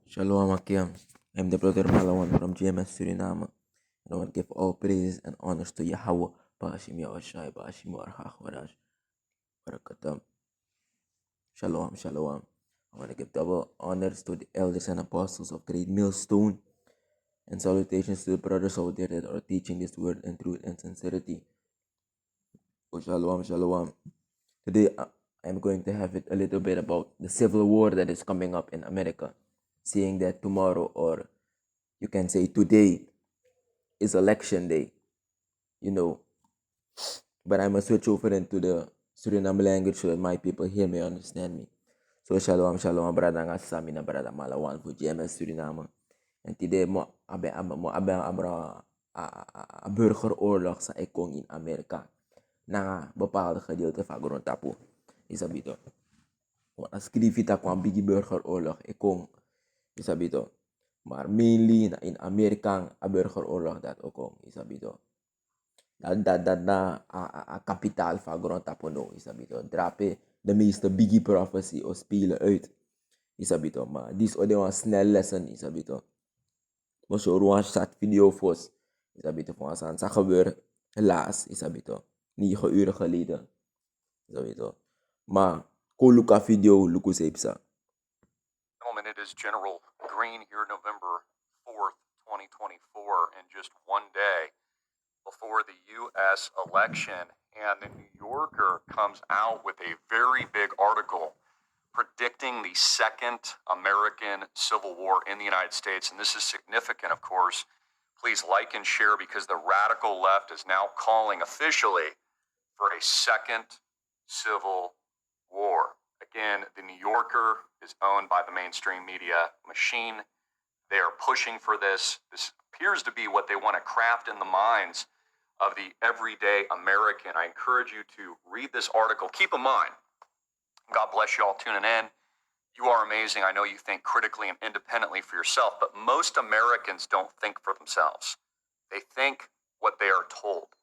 Shalom Akim. I'm the brother Malawan from GMS Suriname. And I want to give all praise and honors to Yahweh. Ba'ashim Yahushai, Ba'ashim Warhach Warash, Barakatam. Shalom, Shalom. I want to give double honors to the elders and apostles of Great Millstone. And salutations to the brothers out there that are teaching this word in truth and sincerity. Oh, Shalom, Shalom. Today I'm going to have it a little bit about the civil war that is coming up in America. Seeing that tomorrow, or you can say today, is election day, but I must switch over into the Suriname language so that my people here may understand me. So shalom, shalom, brada nga sa amin na brada Malawan for GMS Suriname. En today mo abra a burgeroorlog sa ikong in Amerika na bepaalde gedeelte van grondtapu. Isabito. As krivita kwam bigi burgeroorlog ikong isabito. Maar mainly na in Amerika a burgeroorlog dat ook isabito. Dat na kapitaal van grondtapu no isabito. Drape de meeste biggie prophecy o spelen uit. Isabito. Maar dis ode een snel lesson isabito. Maar zo ruang chat video fos. Isabito van aan sa gebeur helaas isabito. 9 uur geleden. Isabito. Maar ko luka video luku sepsa. Gentlemen, it is General Green here, November 4th, 2024, and just one day before the U.S. election, and the New Yorker comes out with a very big article predicting the second American Civil War in the United States. And this is significant, of course. Please like and share, because the radical left is now calling officially for a second Civil War. Again, the New Yorker is owned by the mainstream media machine. They are pushing for this. This appears to be what they want to craft in the minds of the everyday American. I encourage you to read this article. Keep in mind, God bless you all tuning in. You are amazing. I know you think critically and independently for yourself, but most Americans don't think for themselves. They think what they are told.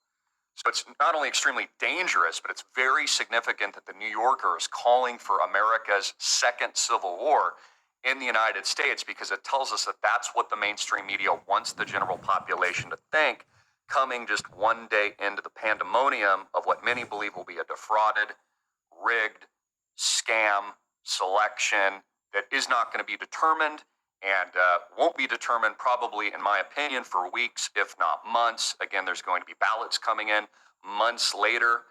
So it's not only extremely dangerous, but it's very significant that the New Yorker is calling for America's second Civil War in the United States, because it tells us that that's what the mainstream media wants the general population to think, coming just one day into the pandemonium of what many believe will be a defrauded, rigged, scam selection that is not going to be determined, and won't be determined probably, in my opinion, for weeks, if not months. Again, there's going to be ballots coming in months later.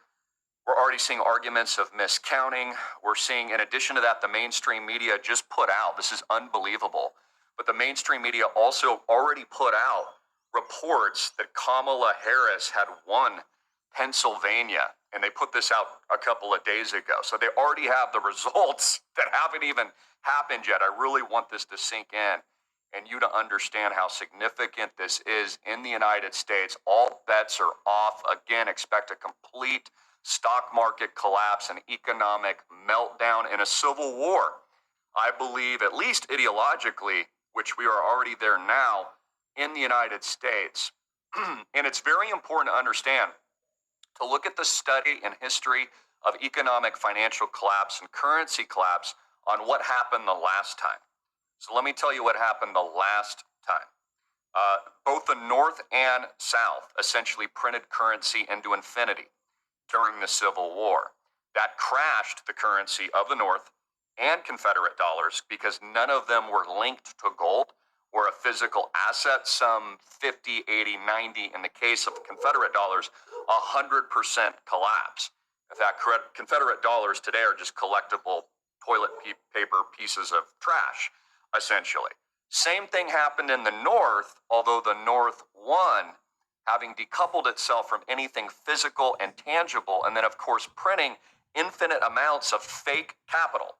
We're already seeing arguments of miscounting. We're seeing, in addition to that, the mainstream media just put out, this is unbelievable, but the mainstream media also already put out reports that Kamala Harris had won Pennsylvania, and they put this out a couple of days ago. So they already have the results that haven't even happened yet. I really want this to sink in and you to understand how significant this is in the United States. All bets are off. Again, expect a complete stock market collapse, an economic meltdown, and a civil war. I believe, at least ideologically, which we are already there now in the United States. And it's very important to understand, to look at the study and history of economic financial collapse and currency collapse on what happened the last time. So let me tell you what happened the last time. Both the North and South essentially printed currency into infinity during the Civil War. That crashed the currency of the North and Confederate dollars, because none of them were linked to gold or a physical asset. Some 50, 80, 90 in the case of Confederate dollars, 100% collapse. In fact, Confederate dollars today are just collectible toilet paper pieces of trash, essentially. Same thing happened in the North, although the North won, having decoupled itself from anything physical and tangible, and then, of course, printing infinite amounts of fake capital,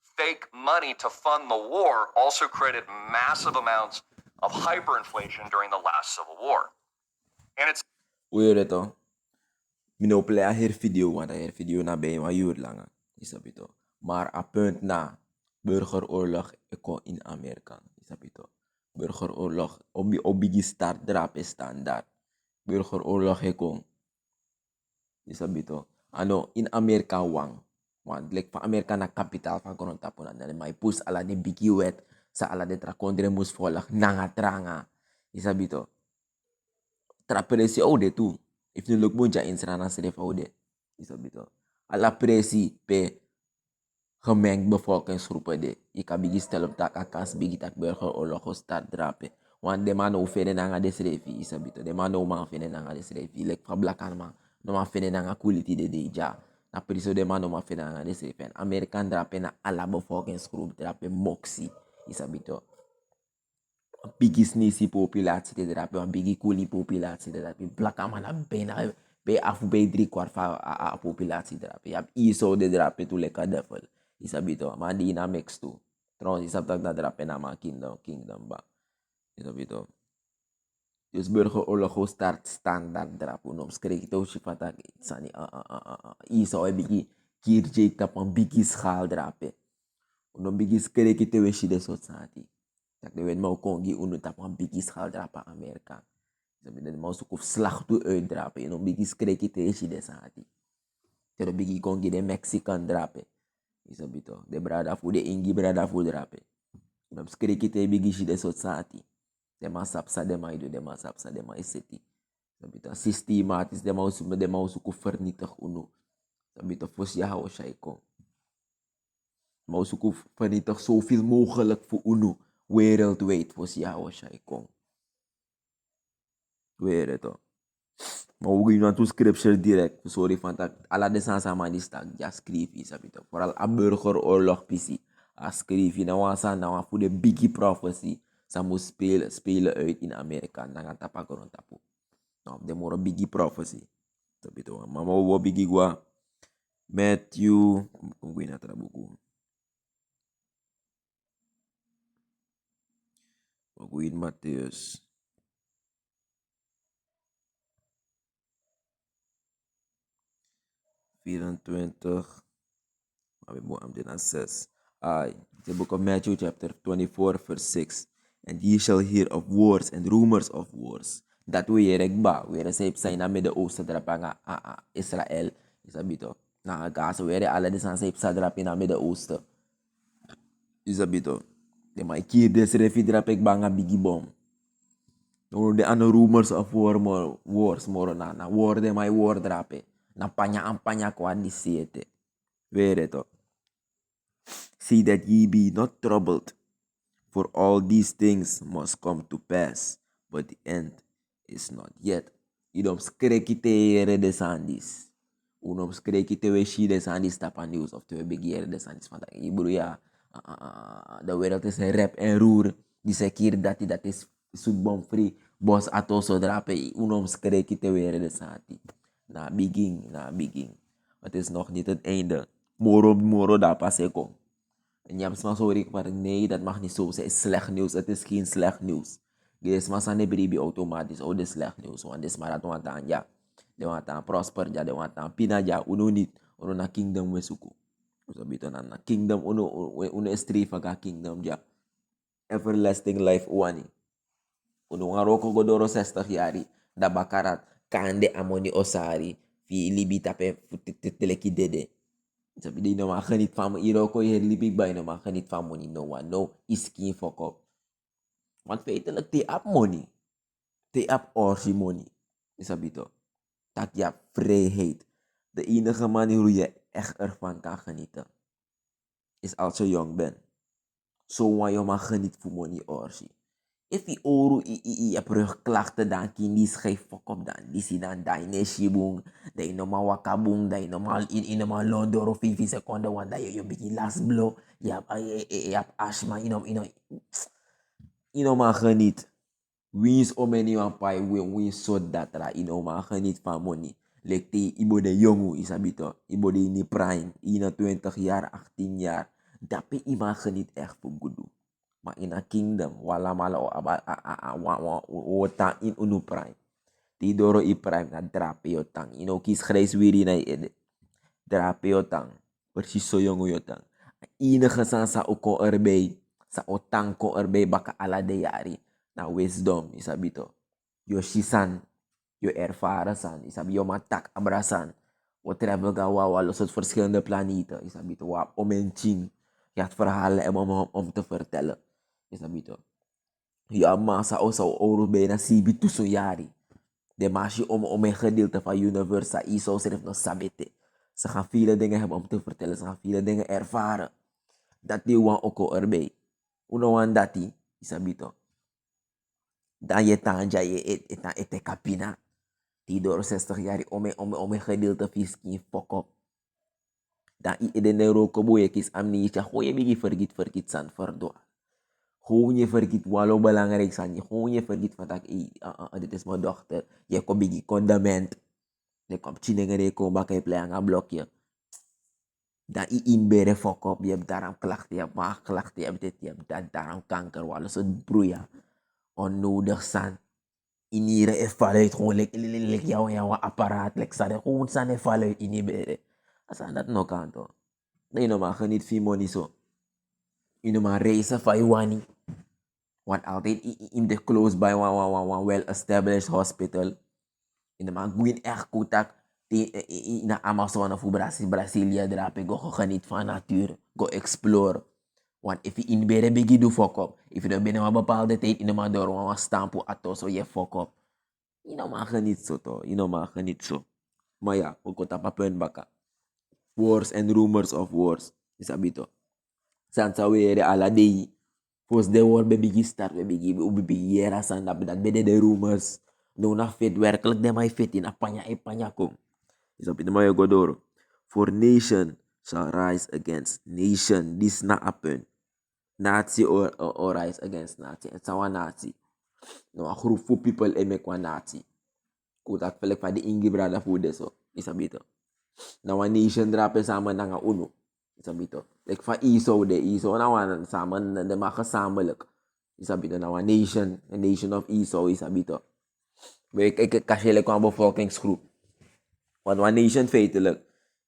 fake money to fund the war, also created massive amounts of hyperinflation during the last Civil War. And it's... Uyo to. Minople a her video, want her video na bij een uur lang. Isabito. Maar a punt na burgeroorlog eko in Amerika. Isabito. Burgeroorlog obigi start drape standaard. Burgeroorlog eko. Isabito. Ano in Amerika wang. Want like pa Amerika na kapital van konon tapunan na may pus ala ni bigi wet sa ala de tra kondre mus volg nanga tranga. Isabi to. Tra presi oude tu. If nu look bunja insra na sref oude. Isabi to. Ala presi pe gemengd bevolkingsgroepen de. Ik kan bigi stel op tak akas bigi tak burgeroorlog start drapen. Want de man ofene nanga desrefi isabito. De man no man fene nanga desrefi. Lek fra blakan man. No man fene nanga kuliti de deja. Na priso de man no man fene nanga desrefi. En Amerikan drapen na ala bevolkingsgroep drapen moksi isabito. Bigi snisi populatie te drapen. Een bigi kuli populatie te drapen. Blakan man na bijna bij af bij 3/4 van a populatie drapen. Je hebt ISO de drapen toe lekker devil. Isabito, maar die na mix toe. Trouwens, isab dat na drapen na ma kingdom ba. Isabito. Dus burgeroorlog start standaard drap. Unom skreeg to shifatak sani ISO e bigi kirje tap een bigi schaal drapen. Unom bigi skreeg te we shide society. Tak de wet mau kongi unu tap een bigi schaal drapen Amerika. Isabito de mau sukuf slag toe uitdrapen. Unom bigi skreeg te we shide society. Tero bigi kongi de Mexican drapen. Isabito, de brada fu de ingi brada fu drape. Dan skriki te bigi de society. De ma sapsa de ma ido, de ma sapsa de ma iseti. Isabito, systematisch de ma usuku vernietig unu. Isabito, fos ya hao shaiko. Ma usuku vernietig zoveel mogelijk voor unu. Wereldwijd fos ya hao shaiko. Weer to. Maar we gaan naar scripture direct. Sorry van dat. Alla de sansa man die stak. Ja, schreef is abito. Vooral a burgeroorlog pisi. A schreef je nou aan nou voor de biggie prophecy. Ze moet spelen uit in Amerika. Dan gaat tapa koron tapu. Nou, de moro biggie prophecy. Abito. Mama wo biggie gua. Matthew. Kom go naar trabuku. We go in Matthäus. The book of Matthew chapter 24 verse 6. And ye shall hear of wars and rumors of wars. Dat we rekba, we say zijn na Midden-Oosten drapanga Israël. Isabito. Na Gaza, we alle de san say drap in Midden-Oosten. Isabito. De mai kier des refi drapek banga bigi bom. No de ano rumors of wars moro na war de mai war drape. Na panya kwa di siete. Where to. See that ye be not troubled, for all these things must come to pass, but the end is not yet. Idom skrekite de sandis. Unom skrekite we shi de sandis tapan news of te begier de sandis van iburu ya. De wereld is een rep en roer. Die zeker dat is zoetbom free. Bos atoso drape. Unom skrekite weer de sandi. Na begin. Het is nog niet het einde. Moro da pas kom. En je hebt maar sorry, maar nee, dat mag niet zo zijn. Het is slecht nieuws. Het is geen slecht nieuws. Je is maar aan de bribi automatisch. Oh, dit is slecht nieuws. Want dit is maar dat want aan ja. De want aan prosper ja. De want aan pina ja. Uno niet. Uno na kingdom we suku. So bito na kingdom. Uno strefa ka kingdom ja. Everlasting life wani. Uno nga roko godoro 60 jari. Da bakarat. Kande amoni osari. Fi libita pe teleki dede. Sabi di no ma geniet van me. Iroko je libik bij no ma geniet van money. No one. No iskin fuck up. Want feitelijk te ap money. Te ap orsi money. Sabi to. Tak je vrijheid. De enige manier hoe je echt ervan kan genieten. Is als je jong bent. Zo waar je mag genieten van money orsi. If je oru je hebt rugklachten dan kin die schijf fuck op dan. Die zie dan daine shibung. Dat je normaal wakabung. Dat je normaal in normaal londoro 5 seconden. Want dat je begin last blow. Je hebt asthma. Je normaal geniet. Wins omeni wampai. Wins so dat ra. Je normaal geniet van money. Lekte ibo de jongu isabito. Ibo de in prime. In 20 jaar, 18 jaar. Dape ima geniet echt voor gudu. Maar in een kingdom, wala mala o tang in unu prime. Tidoro i prime na drape yo tang. Ino kis grijs wiri na ede. Drape yo tang. Precies zo jong yo tang. Enige sa oko erbij. Sa otang ko erbij baka ala de yari. Na wisdom, isabito. Yo shisan. Yo ervaren san. Isabi yo matak abrasan. O travel ga wawa los uit verschillende planeten. Isabito wa omenching. Je hebt verhalen om te vertellen. Isabito. Ja, massa osa ouro bijna sibi tussen jari. De mashi om een gedeelte van universe ISO schrijft nog sabete. Ze gaan vele dingen hebben om te vertellen. Ze gaan vele dingen ervaren. Dat die wan oko erbij. Uno wan dati, isabito. Dan je tanja je ete kapina. Die door 60 jaar om een gedeelte fiskin fok op. Dan i de neuroko boye kis amnesia. Gooi je bigi vergiet san verdoa. Gewoon je vergiet walo belangrijk zijn. Gewoon je vergiet van dat dit is mijn dochter. Je komt bigi condament. Je komt chinenge de kom bakken play een blokje. Dan i inbere fok op. Je hebt daarom klachten. Je hebt maagklachten. Je hebt dit. Je hebt dat. Daarom kanker. Walo soort broeia. Onnodig zijn. In hier even uit. Gewoon lek jouw apparaat. Lek sade. Gewoon zijn even uit in ibere. Als aan dat nog kan toch. Nee, no maar geniet veel money zo. Je no maar reizen van je wani. Want altijd in de close by one well-established hospital. In de man gwin echt kotak in de Amazon of Brasilia drape go geniet van natuur. Go explore. Want if je in bere bigi do fuck up. If je dan binnen een bepaalde tijd in de man door een stampo ato so je fuck up. Je no man geniet zo toch. Je no man geniet zo. Maar ja, we kota pa punt baka. Wars and rumors of wars. Is abito. Sansa weer ala dei. Fos de war bebigi start bebigi yera san dat bede de rumors. No na fit werkelijk de mai fit in apanya kom. Is op in de mooie godoro. For nation shall rise against nation. This na happen. Nazi or rise against Nazi. Het zou een Nazi. No a groep voor people en make one Nazi. Goed dat velk van de ingi brada voor deso. Is abito. Nou een nation drapen samen naar uno. Isabito. Like van ISO na wan samen de mag gezamenlijk. Isabito na wan a nation of ISO isabito. Ik kasje kwam bevolkingsgroep. Want one nation feitelijk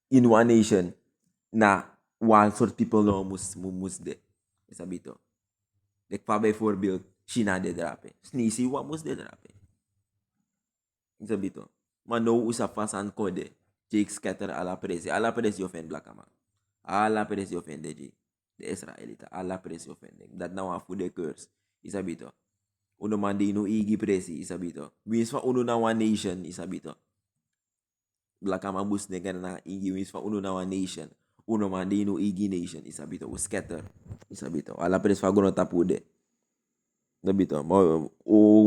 in one nation na one soort people no moest de. Isabito. Like van bijvoorbeeld China de drapen. Snisi wat moest de drapen. Isabito. Maar no usa fast aan code. Jake scatter a la presi offend black man. Alla presi offende de Israelita. Alla presi offende. Dat nou af voor de curse. Isabito. Uno man die no igi presi. Isabito. Wins van uno na one nation. Isabito. Black man bus negen na igi wins van uno na one nation. Uno man die no igi nation. Isabito. We scatter. Isabito. Alla presi van gono tapu de. Isabito. Maar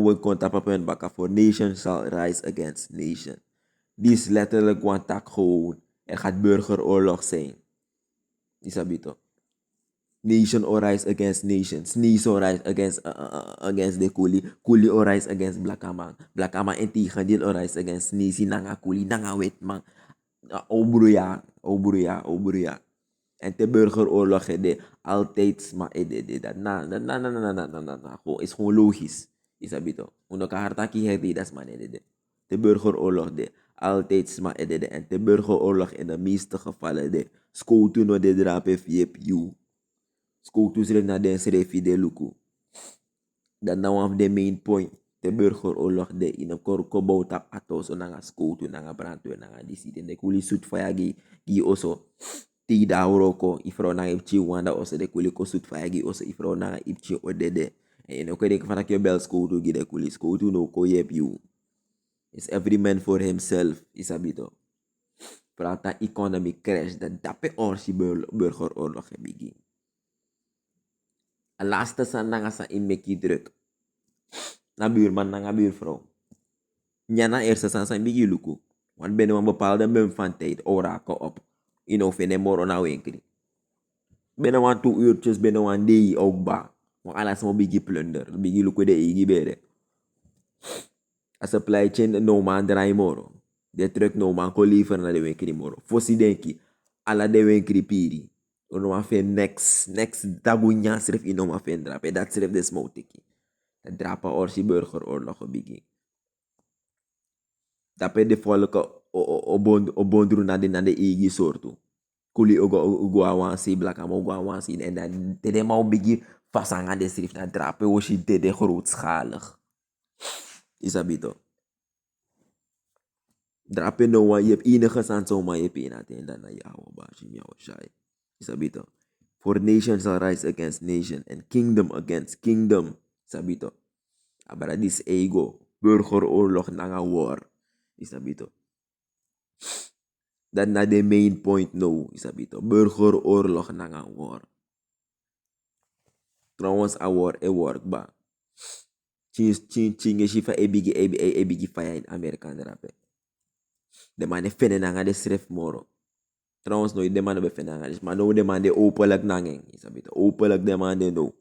we kon tapapen baka for nation shall rise against nation. Dit letterlijk one tak gewoon. Er gaat burgeroorlog zijn. Isabito. Nation or rise against nation. Sneeze or rise against the Kuli. Kuli or rise against Blakama. Blakama en tegendeel or rise against Sneeze. Nanga Kuli, nanga wet man. Obruya. En de burgeroorlog de altijd maar dat na. Is gewoon logisch. Isabito. Uno ka hartaki heri das man de burgeroorlog de altijd maar en de burgeroorlog in de meeste gevallen de skotu no de drape fiep you. Skotu zit na den srefi de luku. Dat nou of the main point. De burgeroorlog de in een korko boutap atos o nanga skotu nanga brandweer nanga disit en de kuli sut faya gi oso. Tida uroko ifro nanga ipchi wanda oso de kuli ko sut faya gi oso ifro nanga ipchi odede. En ook denk van dat je bel skotu gi de kuli skotu no ko yep you. Is every man for himself, isabito. Prata economic crash, dat dape orsi burgeroorlog begin. Al laatste san nanga sa inmeki druk. Na buurman nanga buurvrouw. Njana eerste san sa bigi luku. Want binnen een bepaalde mum van tijd, orakel op. Inofene moro na winkri. Binnen een 2 uurtjes, binnen een day ook ba. Want alles mo bigi plunder. Bigi luku de igi bere. A supply chain no man draai moro. De truck no man ko liever na de winkri moro. Fossi denki, ala de winkri piri. Ono ma fe next dagunya sref ino ma fe drape. Dat sref de smotiki. Dat drapa orsi burgeroorlog begin. Dape de volke obondru na de igi sortu. Kuli ogo awansi blaka mo ogo awansi. En dan de mau begin fasanga de sref na drape oshi de grootschalig. Isabito. Drape no one, je hebt enige sans zomaar je pena en dan na jou baasje miauw shai. Isabito. For nation shall rise against nation and kingdom against kingdom. Sabito. Abara this ego. Burgeroorlog nanga war. Isabito. Dat na the main point no. Isabito. Burgeroorlog nanga war. Trouwens a war e work ba. Chinge shifa e bigi fire in Amerika rape. De man e fene nanga de sref moro. Trouwens no de man be fene nanga. Maar no de man de openlijk nangeng. Isabito. Openlijk de man de no.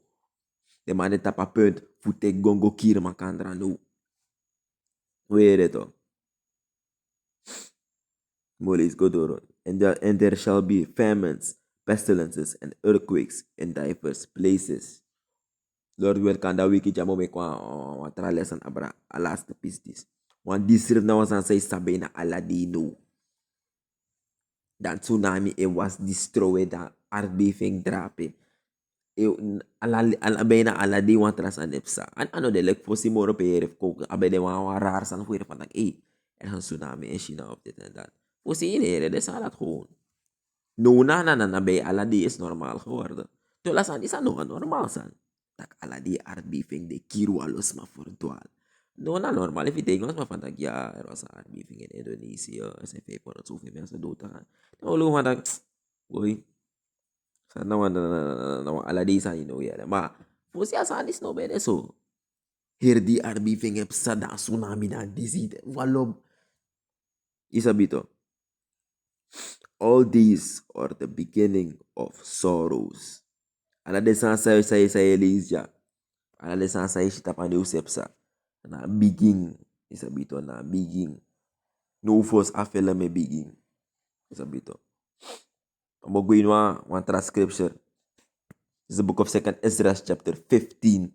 De man de tapa punt. Fute gongo kir makandra no. Weet het toch? Molis Godoro. And there shall be famines, pestilences, and earthquakes in diverse places. Lord wil kan dat wiki jamo me kwa tra lesson abra a last pistis. Want die schrift na was aan say sabe na aladino. Dan tsunami it was destroyed dan aardbeving drape. Bijna aladi want tras aan epsa. En ano de lek fosi moro pe eref koken. Abe de wan raar san voor van dat er is een tsunami in China of dit en dat. Fosi in ere, dat is dat gewoon. No na bij aladi is normaal geworden. Tola san is dat nog normaal san. Tak aladi aardbeving de kiru alos ma verdwaal. No na normaal. If je denkt maar van dat ja, er was een aardbeving in Indonesië. Er zijn 500 zoveel mensen dood gegaan. Dan loop van dat, boy. Nou, aladi san you know ja. Maar fosi asan is no bede so. Hier die aardbeving heb sada tsunami dan disease. Walop. Isabito. All these are the beginning of sorrows. Ala de san say Elijah. Ala de san say shita pa de usepsa. Na begin. Isabito na begin. No force afela me begin. Isabito. I'm going to one transcription. It's the book of 2nd Ezra chapter 15.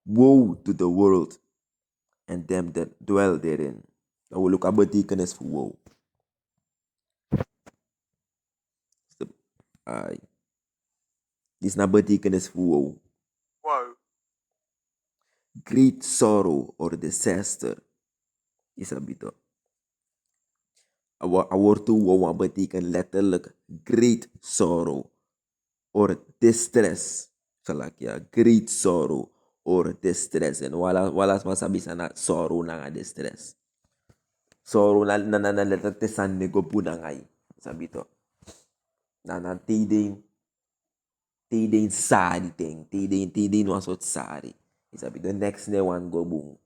Woe to the world and them that dwell therein. Now we look at betekenis for woe. This na betekenis for woe. Whoa. Great sorrow or disaster. Isabito. Our to woe betekent letterlijk great sorrow or distress. Great sorrow or distress. En walas masabi sana sorrow na nga distress. Sorrow na letter tesan nego po na ngay. Sabito. Na tiding sari ting. Tiding was what sari. Sabito. Next ne one go boom.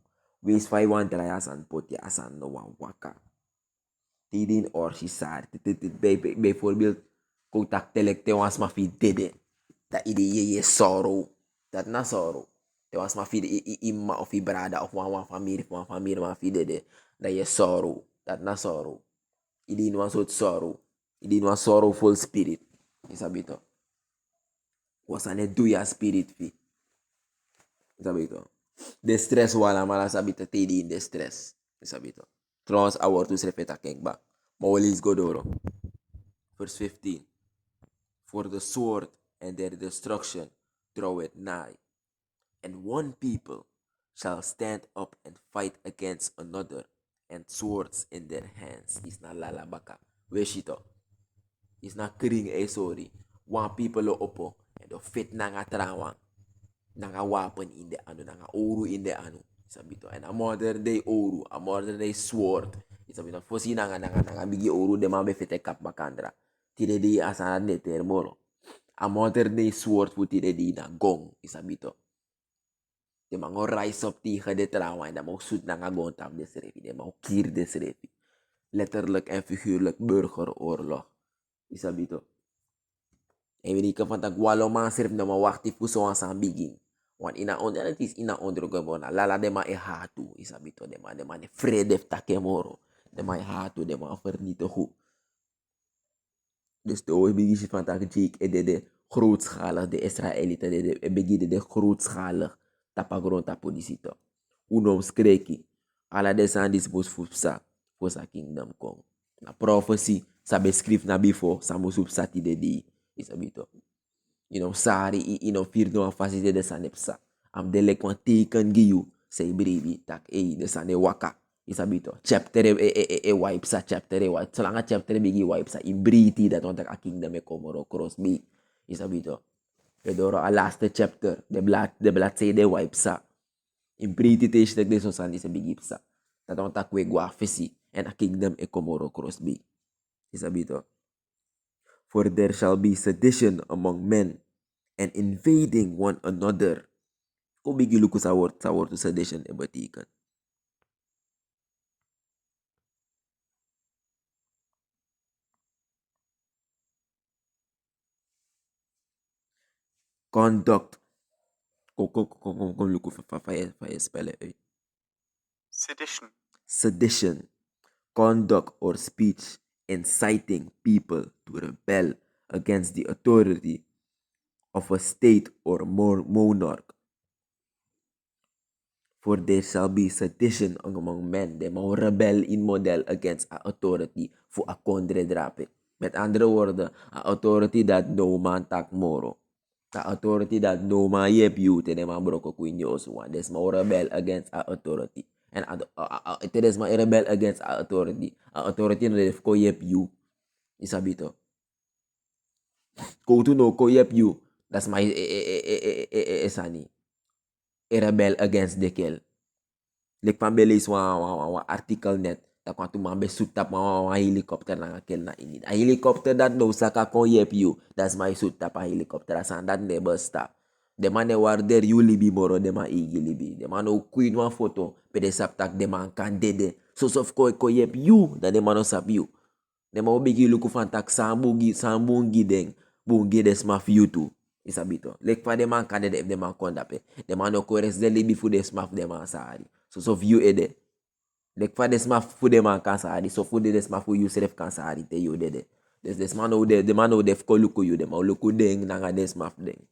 Wees 5 one try asan poti asan no one waka. Tidin or si sari. Bijvoorbeeld contact telekte was ma fi dede. Dat idee je sorrow. Dat na sorrow. Dat was ma fi imma of i brada of wan familie ma fi dede. Dat je sorrow. Dat na sorrow. Idin was wat sorrow. Idin was sorrowful spirit. Isabito. Was ane duya spirit fi. Isabito. Distress wala mala sabito tedi in distress. Isabito. Trouwens, awor tu srepeta keng ba. Maulis godoro. Verse 15. For the sword and their destruction draweth nigh, and one people shall stand up and fight against another, and swords in their hands. Is na lalabaka. Weshito. Is na kring sorry. One people lo opo, and the fit na nga trawang. Nanga wapen in de anu, nanga oru in de anu. Sabito. And a modern day oru, a modern day sword. Sabito. Fosi nanga bigi oru de mabe fete kap makandra. Tide di asana neter molo. A modern day sword fu tide di na gong. Isabito. De mango rise up tegen de trauma en dan mag zoet nanga gong tap de srefi. De mag kier de srefi. Letterlijk en figuurlijk burgeroorlog. Isabito. En weet ik van dat walo man serf na mawakti puso ang sa biging. Want ina ondro na lala de ma e hatu. Isabito de ma ne fredef takemoro. De ma e hatu de ma vernietig goed. Dus de OBG van dat Jake de grootschalig, de Israëlieten de begin de grootschalig tapagron tapodisito. Unom skreki. Ala de sandis bos fupsa for sa kingdom kong. Na prophecy sa beskrif na before sa musupsa ti de di. Isabito. Sari firdo ang fasite de sanepsa. Am delek wan teken giyu say bribi tak de sane waka. Isabito. Chapter wipe sa chapter wipe. Selanga chapter bigi wipe sa imbriti dat want a kingdom e komoro cross big. Isabito. Pedoro a last chapter, de bladzijde wipe sa. In pretty taste de society sa bigip sa. Tatong takwe guafesi and a kingdom e Komoro crossby. Isabito. For there shall be sedition among men and invading one another. Kung bigilo ko sa word to sedition e batikan. Conduct. Kung luko fa spell it. Sedition. Sedition. Conduct or speech inciting people to rebel against the authority of a state or monarch. For there shall be sedition among men. They mau rebel in model against a authority for a kondre drape. Met andere woorden, a authority that no man tak moro. A authority that no man yep you te de man broko kuinyo oswan. Des mau rebel against a authority. And it is ma rebel against a authority. A authority na def ko yep you. Isabito. Ko to no ko yep you. That's my esani. A rebel against the kill. Like pambele is one article net. Tak want to mambe suit up one helicopter na kill na inid. A helicopter that no saka kon yep you. That's my suit up a helicopter. Asan that never stop. The man they were there you libi moro. The man igi libi. The man no queen one photo. Pe de sap tak the man kan dede. So sof ko yep you. That the man no sap you. The man bigi luku fan tak sambungi deng. Bungi des maf you too. Isabito. Like pa de man kan dede if the man kondape. The man no ko res de libi fu de smaf de man sari. So sof you ede. Like fa des maf fu de man kan sari. So fu de des maf fu you seref kan sari te you dede. Des man no de. The man no def ko luku you. The man luku deng nanga des maf deng.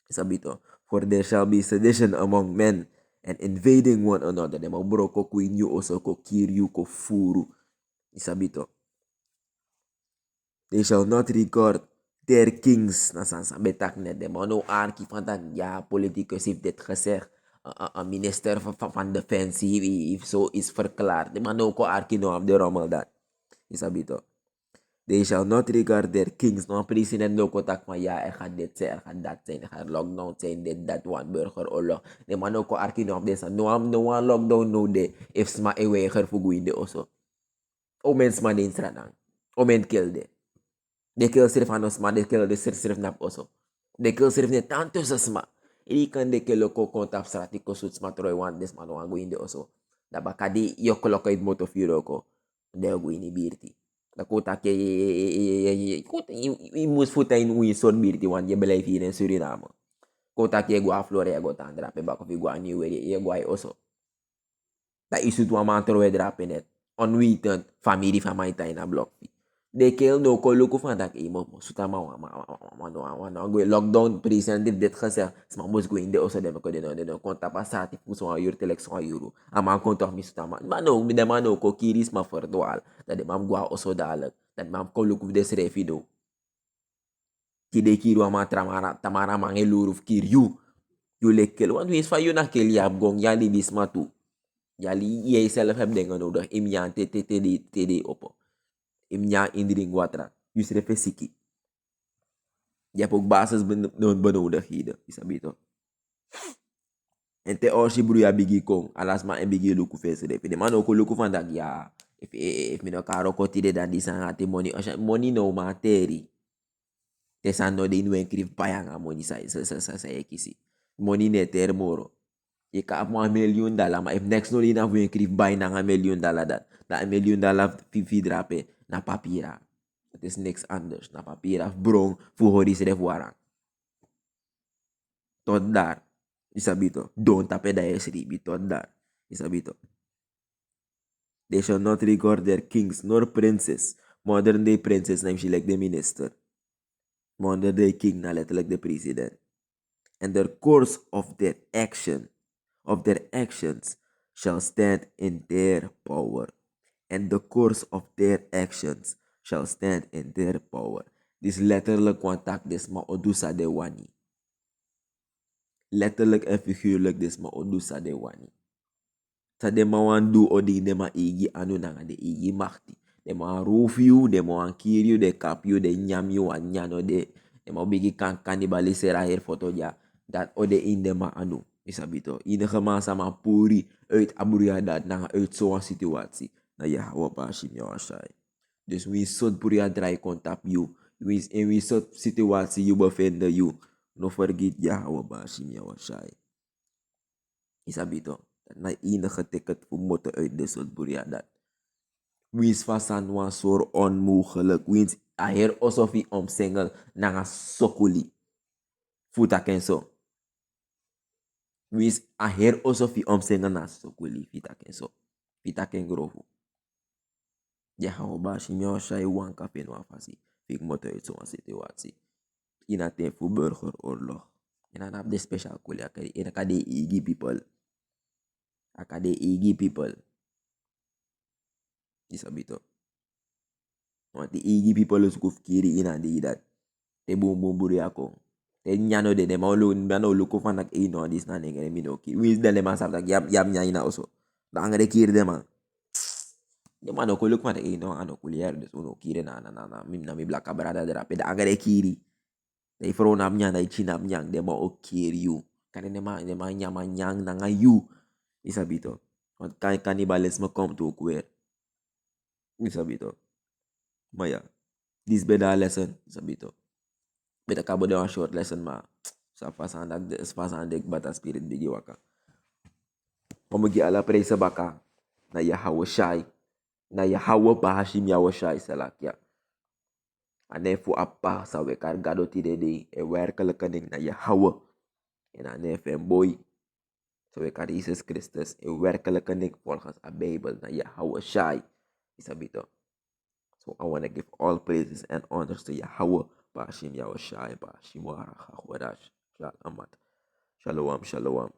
Isabito. For there shall be sedition among men and invading one another. The man bro ko queen you also ko kiryu ko furu. Isabito. They shall not regard their kings na sansa betak net de mano arki van dat ja politicus heeft dit gezegd een minister van defensie heeft zo is verklaard de man ook arki no op de rommel dat isabito. They shall not regard their kings no president no kotak maar ja er gaat dit zijn er gaat dat zijn er gaat lockdown zijn dit dat one burgeroorlog de man ook arki no op deze no one lockdown no de if sma eweger fuguinde also o mens man in straat o men kill de. De kill sirf anos ma, de kill de sirf nap oso. De kill sirf ne tanto sasma. Ili kan de kill ko kontap strati ko suits ma troy wan des man wan guinde oso. Da bakadi yo koloko id moto firo ko. De guini birti. Da kota ke kota i mus futa in ui son birti wan je belai fi in Suriname. Kota ke gua flore ya gota andra pe bako fi gua ni weri ye gua oso. Da isu tu man troy drape net. On weekend family famay na block fi. De kill no ko luku van dat imo suta ma go lockdown president dit gezegd sma mos go in de oso de ko de no konta passati fu so yur telek so yuru ama konta mi suta ma no mi de ma no ko kiris ma fordoal dat de mam go oso dalek dat mam ko luku de srefido ki de kiru ama tamara ma ngeluru kir you le kill want wis fa you na kill ya gong ya li bisma tu ya li ye self heb de no do im yan te de opo imnya indring watra yusre fesiki ya pok bases benodig hide isabito ente orsi bru ya bigi kong alas ma en bigi luku fese de man ko luku van dak ya if mi no karo ko tide dan di sangate money no materi te san no de inwen krif bayang a money sa ekisi money ne ter moro ye ka mo $1,000,000 ma if next no ina wen krif bay na $1,000,000 dat na $1,000,000 fi drape na papira. Het is niks anders. Na papira brong voor horis revoarang. Tot daar. Isabito. Don't tape da esribi. Tot daar. Isabito. They shall not regard their kings nor princes. Modern day princes na she like the minister. Modern day king na letterlijk the president. And the course of their actions shall stand in their power. And the course of their actions shall stand in their power. This letterlijk contact des ma odusa de wani. Letterlijk en figuurlijk des ma odusa de wani. Sa de ma wan do odi de ma igi anu nanga de igi makti. De ma roof you, de ma wan kill you, de kap you, de nyam you, wan nyano de Maar bigi kan cannibaliseren hier foto ja. Dat ode in de ma anu. Isabi to. Enige man sama puri uit aburia dat na uit zo'n situatie. Na ja, wat bashim jou ashai. Dus wie soort puria draai kontap you. In wie soort situatie you bevinden you. No forget ja, wat bashim jou ashai. Isabi to. Na enige ticket voor motor uit de soort puria dat. Wins fasan wan soor onmogelijk. Wins aher osofi om single nanga sokuli. Futa ken so. Wins aher osofi om single na sokuli. Fita ken so. Fita ken grofu. Ja hou bashi mi o shai wan kafe no afasi. Fik moto uit zo'n situatie. Ina ten fu burgeroorlog. Ina nap de special kuli akade. Ina kade igi people. Akade igi people. Isabito. Want die igi people is kuf kiri ina di dat. Te boom boom buri ako. Te nyano de mano luko van dat ino dis na nengere mino ki. Wins dele man sap dat yam nya ina oso. Da angere kiri de man. De man ook luk van ino ano kulier dus uno kiri na mi blaka brada de rape. Da angere kiri. De fro na mnya da china mnyang de ma o kiri you. Kare de ma nyama nyang na nga you. Isabito. Want cannibalisme komt ook weer. Isabito. Maar ja. This beda lesson. Isabito. Beta kabo de een short lesson maar. Sa pasan dek bata spirit bigi waka. Omegi ala presa baka. Na ya hawa shai. Na ya hawa bahashim ya wa shai selak ya. Anefu apa sa we cargado tide de e werkelijke ding na ya hawa. En anefu en boy. Sa we kar Jesus Christus e werkelijke ding volgens a Bijbel na ya hawa shai. Isabito. So I want to give all praises and honors to Yahweh. Bashim Yahweh Shai, Bashim Waracha Wadash. Shalom. Shalom.